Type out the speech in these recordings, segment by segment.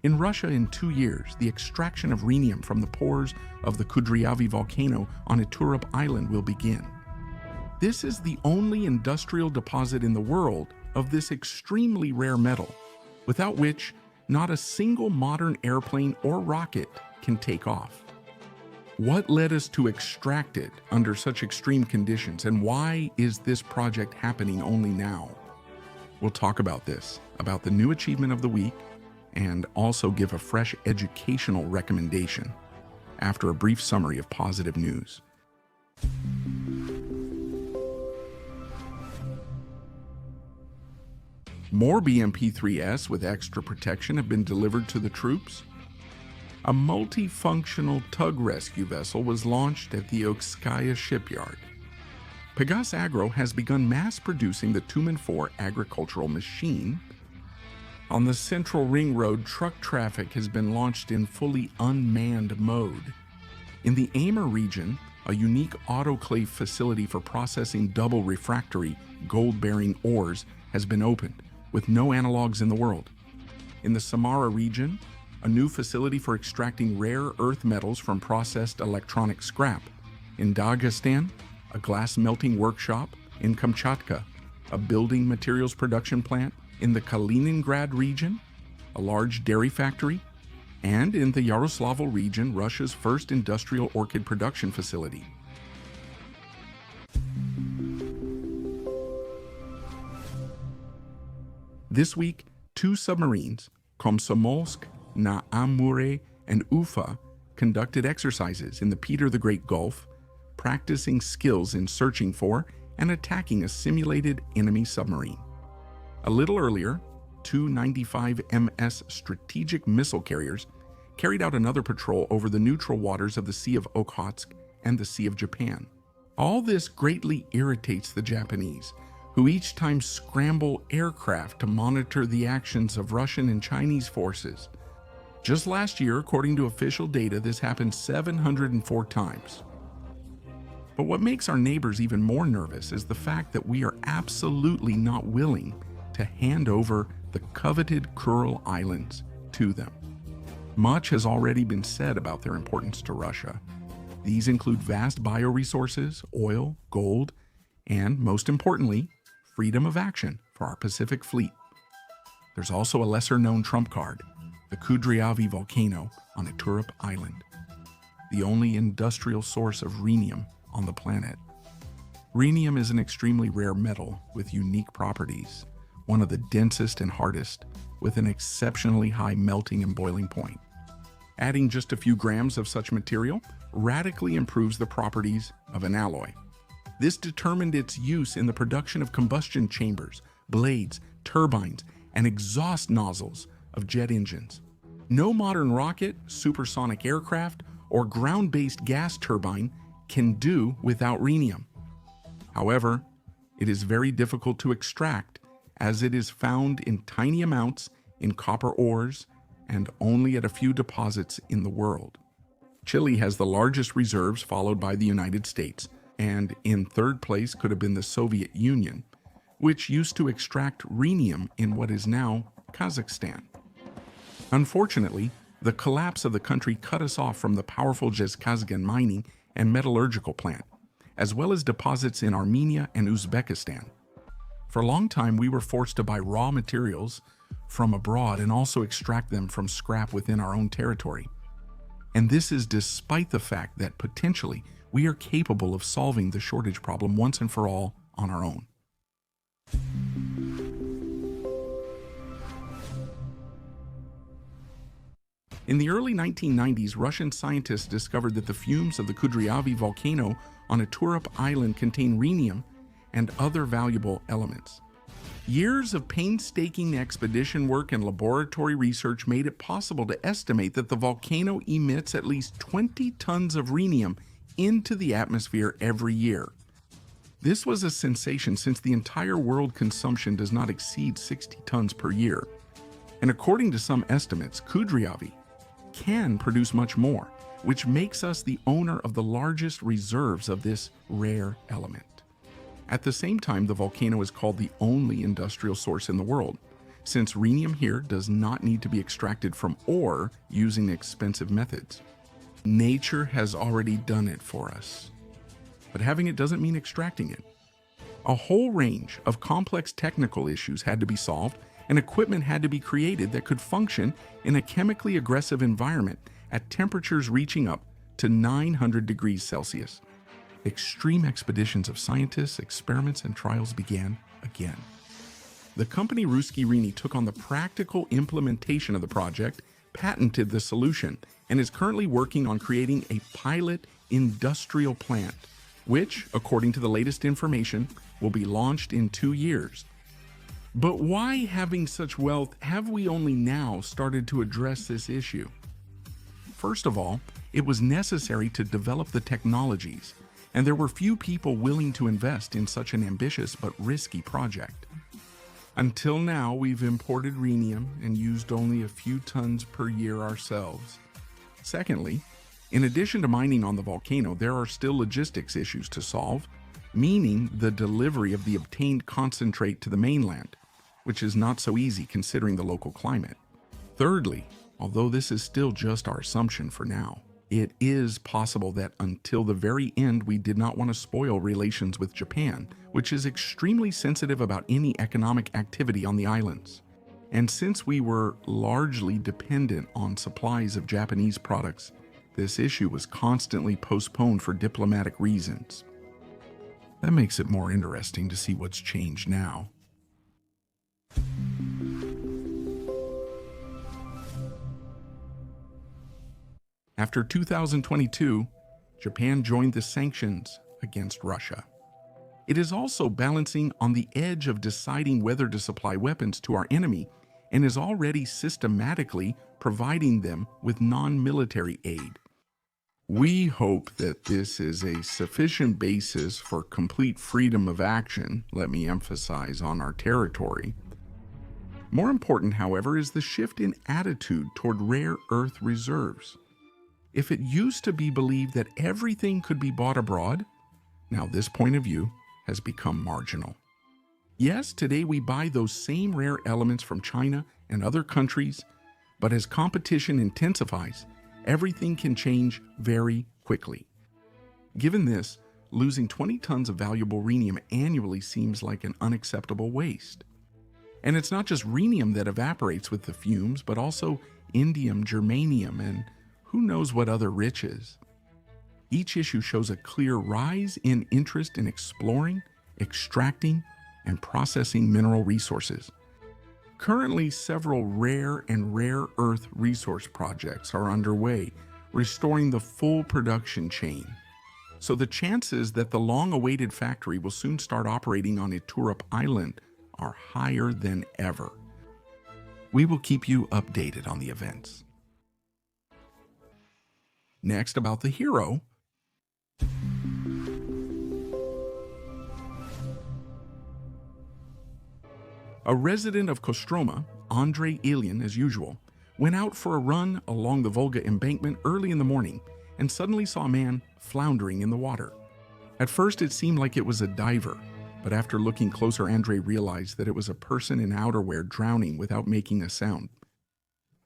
In Russia, in 2 years, the extraction of rhenium from the pores of the Kudryavy volcano on Iturup Island will begin. This is the only industrial deposit in the world of this extremely rare metal, without which not a single modern airplane or rocket can take off. What led us to extract it under such extreme conditions, and why is this project happening only now? We'll talk about this, about the new achievement of the week, and also give a fresh educational recommendation after a brief summary of positive news. More BMP-3S with extra protection have been delivered to the troops. A multifunctional tug rescue vessel was launched at the Okskaya shipyard. Pegas Agro has begun mass producing the Tumen 4 agricultural machine. On the Central Ring Road, truck traffic has been launched in fully unmanned mode. In the Amur region, a unique autoclave facility for processing double refractory gold-bearing ores has been opened, with no analogs in the world. In the Samara region, a new facility for extracting rare earth metals from processed electronic scrap. In Dagestan, a glass melting workshop. In Kamchatka, a building materials production plant. In the Kaliningrad region, a large dairy factory. And in the Yaroslavl region, Russia's first industrial orchid production facility. This week, 2 submarines, Komsomolsk na Amure and Ufa, conducted exercises in the Peter the Great Gulf, practicing skills in searching for and attacking a simulated enemy submarine. A little earlier, 2 95 MS strategic missile carriers carried out another patrol over the neutral waters of the Sea of Okhotsk and the Sea of Japan. All this greatly irritates the Japanese, who each time scramble aircraft to monitor the actions of Russian and Chinese forces. Just last year, according to official data, this happened 704 times. But what makes our neighbors even more nervous is the fact that we are absolutely not willing to hand over the coveted Kuril Islands to them. Much has already been said about their importance to Russia. These include vast bioresources, oil, gold, and most importantly, freedom of action for our Pacific Fleet. There's also a lesser-known trump card, the Kudryavy volcano on Iturup Island, the only industrial source of rhenium on the planet. Rhenium is an extremely rare metal with unique properties, one of the densest and hardest, with an exceptionally high melting and boiling point. Adding just a few grams of such material radically improves the properties of an alloy. This determined its use in the production of combustion chambers, blades, turbines, and exhaust nozzles of jet engines. No modern rocket, supersonic aircraft, or ground-based gas turbine can do without rhenium. However, it is very difficult to extract, as it is found in tiny amounts in copper ores and only at a few deposits in the world. Chile has the largest reserves, followed by the United States, and in third place could have been the Soviet Union, which used to extract rhenium in what is now Kazakhstan. Unfortunately, the collapse of the country cut us off from the powerful Zhezkazgan mining and metallurgical plant, as well as deposits in Armenia and Uzbekistan. For a long time, we were forced to buy raw materials from abroad and also extract them from scrap within our own territory. And this is despite the fact that potentially we are capable of solving the shortage problem once and for all on our own. In the early 1990s, Russian scientists discovered that the fumes of the Kudryavy volcano on Iturup Island contain rhenium and other valuable elements. Years of painstaking expedition work and laboratory research made it possible to estimate that the volcano emits at least 20 tons of rhenium into the atmosphere every year. This was a sensation since the entire world consumption does not exceed 60 tons per year. And according to some estimates, Kudryavy can produce much more, which makes us the owner of the largest reserves of this rare element. At the same time, the volcano is called the only industrial source in the world, since rhenium here does not need to be extracted from ore using expensive methods. Nature has already done it for us. But having it doesn't mean extracting it. A whole range of complex technical issues had to be solved, and equipment had to be created that could function in a chemically aggressive environment at temperatures reaching up to 900 degrees Celsius. Extreme expeditions of scientists, experiments, and trials began again. The company Ruski Rheny took on the practical implementation of the project, patented the solution, and is currently working on creating a pilot industrial plant, which, according to the latest information, will be launched in 2 years. But why, having such wealth, have we only now started to address this issue? First of all, it was necessary to develop the technologies, and there were few people willing to invest in such an ambitious but risky project. Until now, we've imported rhenium and used only a few tons per year ourselves. Secondly, in addition to mining on the volcano, there are still logistics issues to solve, meaning the delivery of the obtained concentrate to the mainland, which is not so easy considering the local climate. Thirdly, although this is still just our assumption for now, it is possible that until the very end we did not want to spoil relations with Japan, which is extremely sensitive about any economic activity on the islands. And since we were largely dependent on supplies of Japanese products, this issue was constantly postponed for diplomatic reasons. That makes it more interesting to see what's changed now. After 2022, Japan joined the sanctions against Russia. It is also balancing on the edge of deciding whether to supply weapons to our enemy and is already systematically providing them with non-military aid. We hope that this is a sufficient basis for complete freedom of action, let me emphasize, on our territory. More important, however, is the shift in attitude toward rare earth reserves. If it used to be believed that everything could be bought abroad, now this point of view has become marginal. Yes, today we buy those same rare elements from China and other countries, but as competition intensifies, everything can change very quickly. Given this, losing 20 tons of valuable rhenium annually seems like an unacceptable waste. And it's not just rhenium that evaporates with the fumes, but also indium, germanium, and who knows what other riches. Each issue shows a clear rise in interest in exploring, extracting, and processing mineral resources. Currently, several rare and rare earth resource projects are underway, restoring the full production chain. So the chances that the long-awaited factory will soon start operating on Iturup Island are higher than ever. We will keep you updated on the events. Next, about the hero. A resident of Kostroma, Andrey Ilyin, as usual, went out for a run along the Volga embankment early in the morning and suddenly saw a man floundering in the water. At first it seemed like it was a diver, but after looking closer, Andrey realized that it was a person in outerwear drowning without making a sound.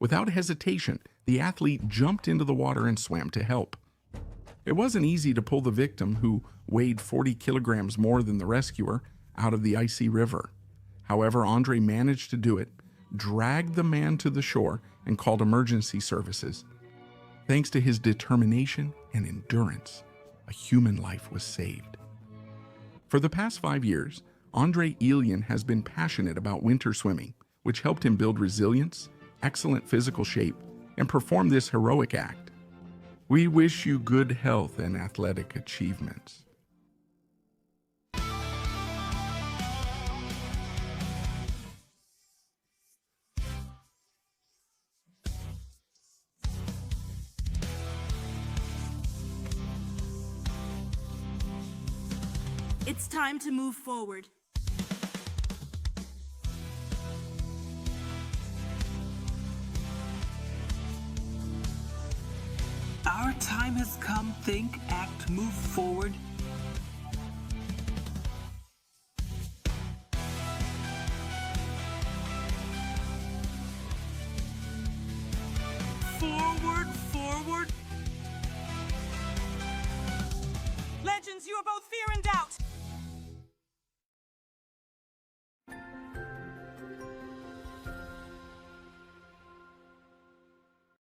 Without hesitation, the athlete jumped into the water and swam to help. It wasn't easy to pull the victim, who weighed 40 kilograms more than the rescuer, out of the icy river. However, Andrey managed to do it, dragged the man to the shore, and called emergency services. Thanks to his determination and endurance, a human life was saved. For the past 5 years, Andrey Ilyin has been passionate about winter swimming, which helped him build resilience, excellent physical shape, and perform this heroic act. We wish you good health and athletic achievements. It's time to move forward. Our time has come. Think, act, move forward. Forward, forward. Legends, you are both fear and doubt.